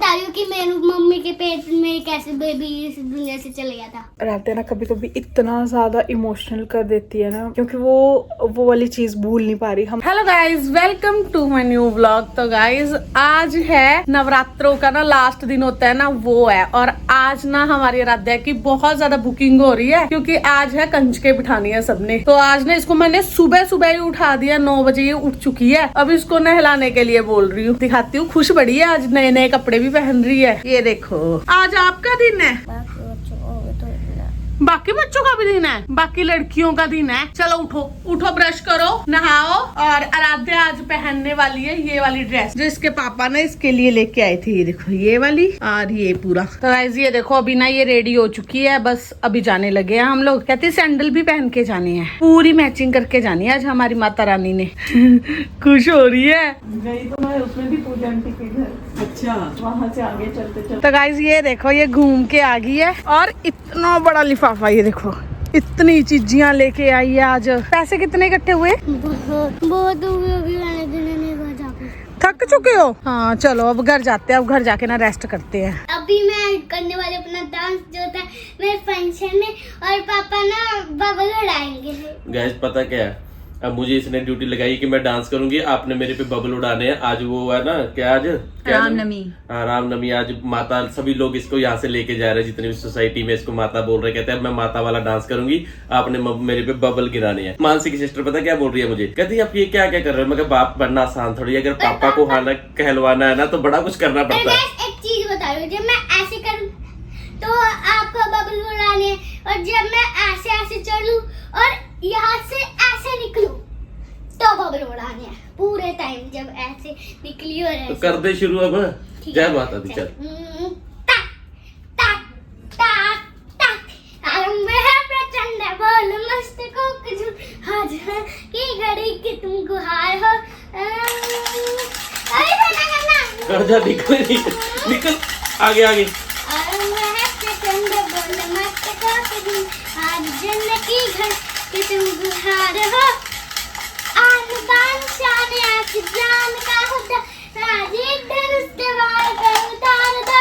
बता रही हूँ कि मेरी मम्मी के पेट में कैसे बेबी इस दुनिया से चले गया था। रात ना कभी कभी इतना ज्यादा इमोशनल कर देती है ना, क्योंकि वो वाली चीज भूल नहीं पा रही हम। Hello guys, welcome to my new vlog. तो गाइज आज है नवरात्रों का ना लास्ट दिन होता है ना, वो है। और आज ना हमारी आराध्या की बहुत ज्यादा बुकिंग हो रही है, क्योंकि आज है कंजके बिठानी है सबने। तो आज ना इसको मैंने सुबह सुबह ही उठा दिया, 9 बजे ही उठ चुकी है। अब इसको नहलाने के लिए बोल रही हूँ, दिखाती हूँ। खुश बड़ी है आज, नए नए कपड़े भी पहन रही है। ये देखो, आज आपका दिन है, बाकी बच्चों का भी दिन है, बाकी लड़कियों का दिन है। चलो उठो उठो, ब्रश करो, नहाओ। और आराध्या आज पहनने वाली है ये वाली ड्रेस जो इसके पापा ने इसके लिए लेके आए थे। ये देखो, ये वाली और ये पूरा। तो गाइस ये देखो, अभी ना ये रेडी हो चुकी है, बस अभी जाने लगे हैं हम लोग। कहती सैंडल भी पहन के जानी है, पूरी मैचिंग करके जानी है आज हमारी माता रानी ने। खुश हो रही है। गई तो मैं उसमें भी पूजा आंटी के घर, अच्छा वहाँ से आगे चलते चलते। तो गाइस ये देखो, ये घूम के आ गई है और इतना बड़ा लिफाफा, ये देखो इतनी चीजियां लेके आई है आज। पैसे कितने इकट्ठे हुए? बहुत थक चुके हो? हाँ चलो अब घर जाते हैं, अब घर जाके ना रेस्ट करते हैं। अभी मैं करने वाले अपना डांस जो होता है मेरे फंक्शन में, और पापा ना बबल उड़ाएंगे। गाइस पता क्या है, अब मुझे इसने ड्यूटी लगाई कि मैं डांस करूंगी, आपने मेरे पे बबल उड़ाने हैं। आज वो है ना, क्या आज रामनवमी। हाँ रामनवमी। आज माता, सभी लोग इसको यहाँ से लेके जा रहे हैं, जितनी भी सोसाइटी में इसको माता बोल रहे। कहते हैं मैं माता वाला डांस करूंगी, आपने मेरे पे बबल गिराने हैं। मानसी की सिस्टर पता क्या बोल रही है मुझे, कहती है आप ये क्या क्या कर रहे हो। मैं बाप बनना आसान थोड़ी, अगर पापा को हालांकि कहलवाना है ना तो बड़ा कुछ करना पड़ता है। एक चीज बता रही हूँ, जब मैं ऐसे करूँ तो आपको बबल उड़ाने हैं, और जब मैं ऐसे ऐसे चलूं और यहाँ से ऐसे निकलूं तो बबल उड़ाने हैं पूरे टाइम। जब ऐसे निकली और ऐसे तो कर दे शुरू अब। जय माता दी, चल। टक टक टक टक, आरंभ है प्रचंड बोल मस्तकों के झूम, आज है की घड़ी की तुम गुहार हो। अरे करना कर जा, निकल निकल आगे आगे। आरंभ है प्रचंड बोल मस्तकों के झूम, आज जन्नत की घड़ी की तुम गुहार हो। आन बान शान आँख जान का हुदा, राजीव धनुष के वार पे उतार दो।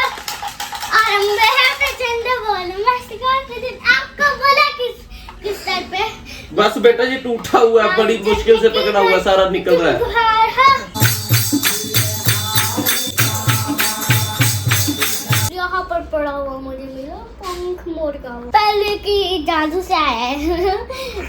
आरंभ है प्रचंड बोल मस्तकों के दिन। आपको बोला किस सर पे? बस बेटा ये टूटा हुआ है, बड़ी मुश्किल से पकड़ा हुआ, सारा निकल रहा है। यहाँ पर पड़ा हुआ मुझे मिला पंख मोर का, पहले की जादू से आया है।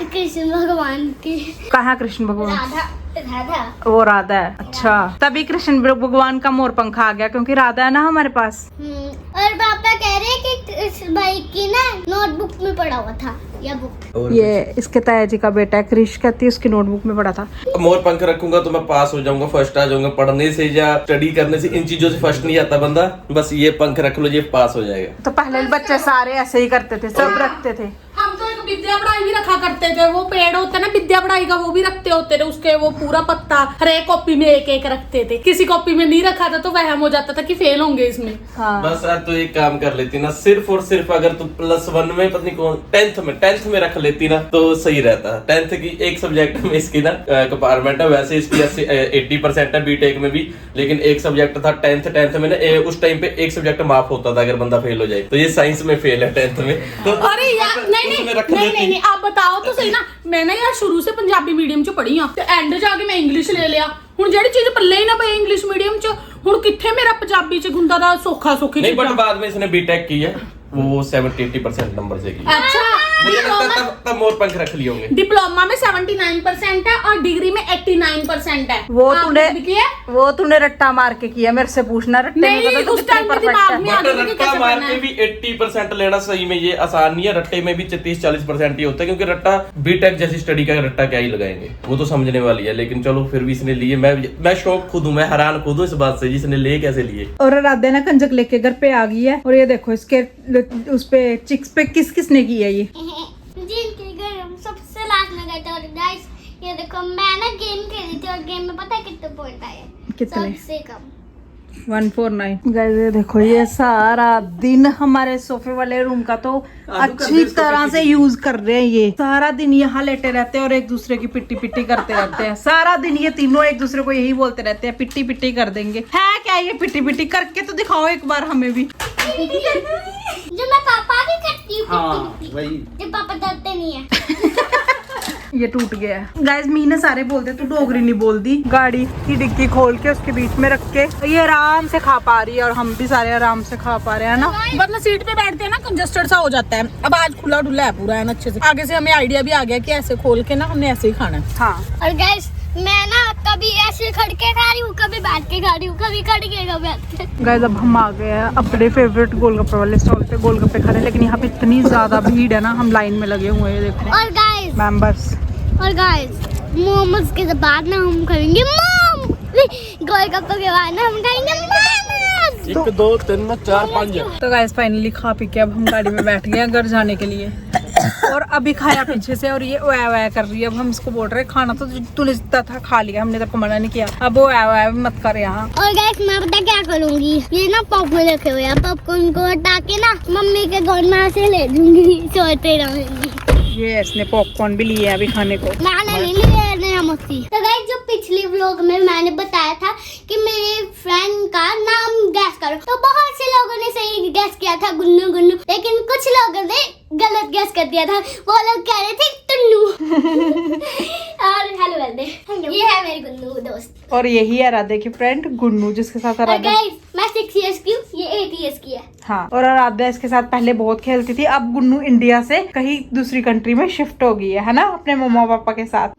कृष्ण भगवान की। कहाँ कृष्ण भगवान? राधा राधा, वो राधा है। अच्छा, तभी कृष्ण भगवान का मोर पंखा आ गया, क्योंकि राधा है ना हमारे पास। और पापा कह रहे हैं कि इस भाई की ना नोटबुक में पड़ा हुआ था यह बुक। ये इसके ताया जी का बेटा है, क्रिश, कहती है उसकी नोटबुक में पड़ा था। मोर पंख रखूंगा तो मैं पास हो जाऊंगा, फर्स्ट आ जाऊंगा। पढ़ने से या स्टडी करने से, इन चीजों से फर्स्ट नहीं आता बंदा। बस ये पंख रख लो, ये पास हो जाएगा। तो पहले बच्चे सारे ऐसे ही करते थे, सब रखते थे। हम तो एक विद्या पढ़ाई भी रखा करते थे, वो पेड़ होता है ना विद्या पढ़ाई का, वो भी रखते होते थे। उसके वो पूरा पत्ता हर एक कॉपी में एक एक रखते थे। किसी कॉपी में नहीं रखा था तो वहम हो जाता था कि फेल होंगे इसमें। हाँ। बस यार तो एक काम कर लेती ना, सिर्फ और सिर्फ अगर तू +1 में, पता नहीं कौन, 10th में रख लेती ना तो सही रहता। 10th की एक सब्जेक्ट में इसकी ना कंपार्टमेंट है, वैसे इसकी 80% है बीटेक में भी, लेकिन एक सब्जेक्ट था 10th में ना, उस टाइम पे एक सब्जेक्ट माफ होता था अगर बंदा फेल हो जाए। तो ये साइंस में फेल है 10th में। तो अरे यार नहीं, आप बताओ तो सही ना। मैंने यार शुरू से पंजाबी मीडियम च पढ़ी हाँ, एंड जाके मैं इंग्लिश ले लिया। हुण जेडी चीज पल्ले ही ना पई इंग्लिश मीडियम च, हुण किथे मेरा पंजाबी च गुंदा दा सौखा सौखी। नहीं, बट बाद में इसने बीटेक की है, वो 70-80% नंबर से की। अच्छा, मुझे लगता है तब मोर पंख रख लिए होंगे। डिप्लोमा में 79% है और डिग्री में 89% है। वो तूने रट्टा मार के किया, मेरे से पूछना। रट्टे में नहीं, तो उस टाइम में दिमाग में बट रट्टा मार के भी 80% लेना सही में ये आसान नहीं है। रट्टे में भी 30-40% ही होता है, क्योंकि रट्टा बीटेक जैसी स्टडी का रट्टा क्या ही लगाएंगे, वो तो समझने वाली है। लेकिन चलो फिर भी इसने लिए। मैं शौक खुद हूँ, मैं हैरान खुद हूँ इस बात से, जिसने लिए कैसे लिए। और राधा ना कंजक लेके घर पे आ गई है, और ये देखो इसके उस पे चिक्स पे किस किसने की है ये। जिनके घर हम सबसे लास्ट में गए थे। और गाइस ये देखो, मैं ना गेम खेली थी और गेम में पता है कितने पॉइंट आए? कितने? सबसे कम 149 गाइस ये देखो, ये सारा दिन हमारे सोफे वाले रूम का तो अच्छी तरह से यूज कर रहे हैं। ये सारा दिन यहाँ लेटे रहते हैं और एक दूसरे की पिट्टी पिट्टी करते रहते हैं। सारा दिन ये तीनों एक दूसरे को यही बोलते रहते हैं, पिट्टी पिट्टी कर देंगे। है क्या ये पिट्टी पिट्टी करके तो दिखाओ एक बार हमें भी। जो मैं पापा भी करती हूँ। हाँ वही। जब पापा डरते नहीं है। ये टूट गया है गाइस। मीना सारे बोलते तू डोगरी नहीं बोलती। गाड़ी की डिग्गी खोल के उसके बीच में रख के ये आराम से खा पा रही है और हम भी सारे आराम से खा पा रहे हैं ना। मतलब सीट पे बैठते हैं ना, कंजस्टेड सा हो जाता है। अब आज खुला डुला है पूरा है ना अच्छे से। आगे से हमें आइडिया भी आ गया कि ऐसे खोल के ना हमने ऐसे ही खाना है। हाँ और गाइस मैं ना कभी ऐसे खड़ के खा रही हूँ, कभी बैठ के खा रही हूँ, कभी खड़ के कभी बैठ के। गाइस अब हम आ गए हैं अपने फेवरेट गोलगप्पे वाले स्टॉल पे गोलगप्पे खाने, लेकिन यहाँ पे इतनी ज्यादा भीड़ है ना, हम लाइन में लगे हुए हैं। देखो और गाइस मोमोज के बाद ना हम खाएंगे गोलगप्पे के बाद ना हम खाएंगे मोमोज। 1 2 3 4 5। तो गाइस फाइनली खा पी के अब हम गाड़ी में बैठ गए हैं घर जाने के लिए। और अभी खाया पीछे से और ये वह कर रही है। अब हम इसको बोल रहे हैं खाना तो तूने जितना था खा लिया, हमने तेरे को मना नहीं किया, अब वो वह मत कर यहाँ। और गाइस मैं पता क्या करूँगी, ये ना पॉपकॉर्न रखे हुए हैं, पॉपकॉर्न को हटा के ना मम्मी के घर में से ले दूंगी, सोते रहूंगी। ये इसने पॉपकॉर्न भी लिए अभी खाने को। मैंने नहीं लिया नया मस्ती। तो गाइस जो पिछले व्लॉग में मैंने बताया था कि मेरे फ्रेंड का नाम गैस करो, तो बहुत से लोगों ने सही गैस किया था गुन्नू गुन्नू, लेकिन कुछ लोगों ने गलत गैस कर दिया था। वो लोग कह रहे थे टुन्नू। और हेलो बंदे, ये है मेरी गुन्नू दोस्त। और यही है राधे की फ्रेंड गुन्नू, जिसके साथ राधे। गाइस मैं 6 इयर्स की हूँ, ये 8 इयर्स की है। हाँ, और राधा इसके साथ पहले बहुत खेलती थी। अब गुन्नू इंडिया से कहीं दूसरी कंट्री में शिफ्ट हो गई है ना, अपने मम्मा पापा के साथ।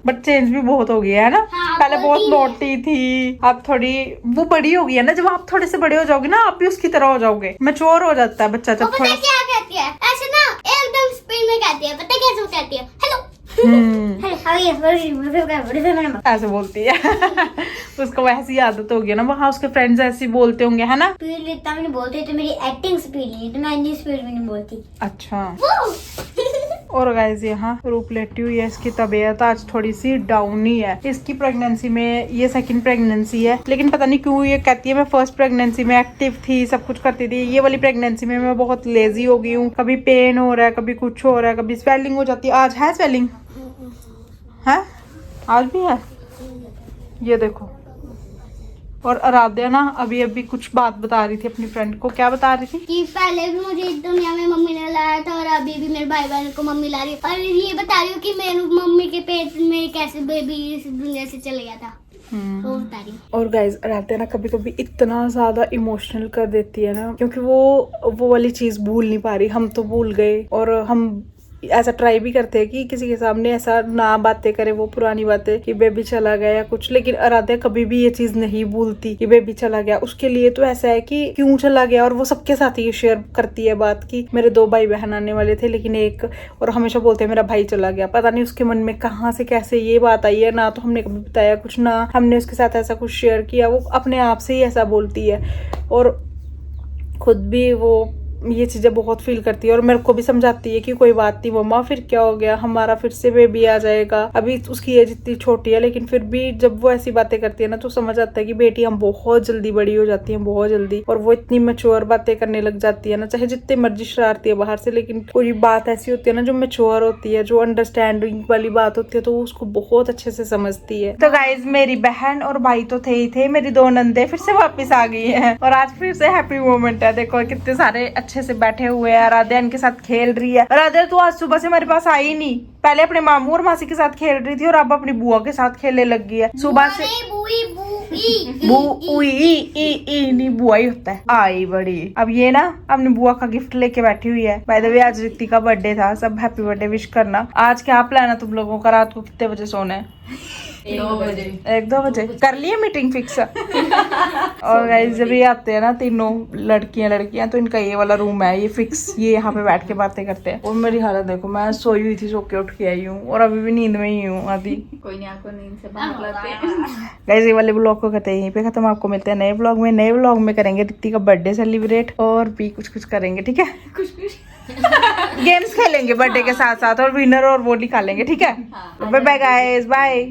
बट चेंज भी बहुत हो गया है ना। हाँ, पहले बहुत नोटी थी, अब थोड़ी वो बड़ी हो गई है ना। जब आप थोड़े से बड़े हो जाओगे ना, आप भी उसकी तरह हो जाओगे। मैच्योर हो जाता है बच्चा जब पता थोड़ा। क्या कहती है ऐसे ना, एकदम स्पीड में कहती है। पता कैसे वो कहती है, हेलो ऐसे बोलती है। उसको वैसी आदत हो गई ना, वहाँ उसके फ्रेंड्स ऐसे बोलते होंगे है ना। स्पीड इतना भी नहीं बोलती, तो मेरी एक्टिंग स्पीड नहीं, तो मैं इतनी स्पीड में नहीं बोलती। अच्छा। और गाइस यहाँ रूप लेटी हुई है। इसकी तबीयत आज थोड़ी सी डाउन ही है। इसकी प्रेगनेंसी में, ये सेकंड प्रेगनेंसी है, लेकिन पता नहीं क्यों ये कहती है मैं फर्स्ट प्रेगनेंसी में एक्टिव थी, सब कुछ करती थी। ये वाली प्रेगनेंसी में मैं बहुत लेजी हो गई हूँ। कभी पेन हो रहा है, कभी कुछ हो रहा है, कभी स्वेलिंग हो जाती है। आज है स्वेलिंग? है आज भी है, ये देखो। और आराध्या ना अभी अभी कुछ बात बता रही थी अपनी फ्रेंड को। क्या बता रही थी? कि पहले भी मुझे इस दुनिया में मम्मी ने लाया था, और अभी भी मेरे भाई बहन को मम्मी ला रही है। और ये बता रही हूँ कि मेरी मम्मी के पेट में कैसे बेबी इस दुनिया से चले गया था, वो बता रही। और गाइज आराध्या ना कभी कभी इतना ज्यादा इमोशनल कर देती है ना, क्योंकि वो वाली चीज भूल नहीं पा रही। हम तो भूल गए, और हम ऐसा ट्राई भी करते हैं कि किसी के सामने ऐसा ना बातें करे, वो पुरानी बातें कि बेबी चला गया या कुछ। लेकिन आराध्या कभी भी ये चीज नहीं भूलती कि बेबी चला गया। उसके लिए तो ऐसा है कि क्यों चला गया, और वो सबके साथ ये शेयर करती है बात की मेरे 2 भाई बहन आने वाले थे, लेकिन एक, और हमेशा बोलते हैं मेरा भाई चला गया। पता नहीं उसके मन में कहाँ से कैसे ये बात आई है। ना तो हमने कभी बताया कुछ, ना हमने उसके साथ ऐसा कुछ शेयर किया। वो अपने आप से ही ऐसा बोलती है, और खुद भी वो ये चीजें बहुत फील करती है। और मेरे को भी समझाती है कि कोई बात नहीं मम्मा, फिर क्या हो गया, हमारा फिर से बेबी आ जाएगा। अभी उसकी एज इतनी छोटी है, लेकिन फिर भी जब वो ऐसी बातें करती है ना, तो समझ आता है कि बेटी हम बहुत जल्दी बड़ी हो जाती हैं, बहुत जल्दी। और वो इतनी मैच्योर बातें करने लग जाती है ना, चाहे जितने मर्जी शरारती है बाहर से, लेकिन कोई बात ऐसी होती है ना जो मैच्योर होती है, जो अंडरस्टैंडिंग वाली बात होती है, तो वो उसको बहुत अच्छे से समझती है। तो गाइज मेरी बहन और भाई तो थे ही थे, मेरी 2 नंदे फिर से वापिस आ गई है, और आज फिर से हैप्पी मोमेंट है। देखो कितने सारे अच्छे से बैठे हुए हैं। राधे इनके साथ खेल रही है। राधे तो आज सुबह से हमारे पास आई नहीं, पहले अपने मामू और मासी के साथ खेल रही थी, और अब अपनी बुआ के साथ खेलने लग गई है सुबह से। बुआ ही होता है। आई बड़ी। अब ये ना अपनी बुआ का गिफ्ट लेके बैठी हुई है। बाय द वे आज रित्ती का बर्थडे था, सब हैप्पी बर्थडे विश करना। आज क्या प्लान है तुम लोगों का? रात को कितने बजे सोना है? 1-2 बजे कर लिए मीटिंग फिक्स। और गाइस जब ये आते हैं ना तीनों लड़कियां, तो इनका ये वाला रूम है, ये फिक्स, ये यहाँ पे बैठ के बातें करते हैं। और मेरी हालत देखो, मैं सोई हुई थी, सो के उठ के आई हूँ, और अभी भी नींद में ही हूँ आधी। कोई नहीं, आपको नींद से बाहर लाते हैं। गाइस ये वाले ब्लॉग को कहते हैं यहीं पे खत्म। आपको मिलते हैं नए ब्लॉग में। नए ब्लॉग में करेंगे रित्ती का बर्थडे सेलिब्रेट, और भी कुछ करेंगे, ठीक है? कुछ गेम्स खेलेंगे बर्थडे के साथ साथ, और विनर और वो निकालेंगे, ठीक है? Bye bye guys, bye.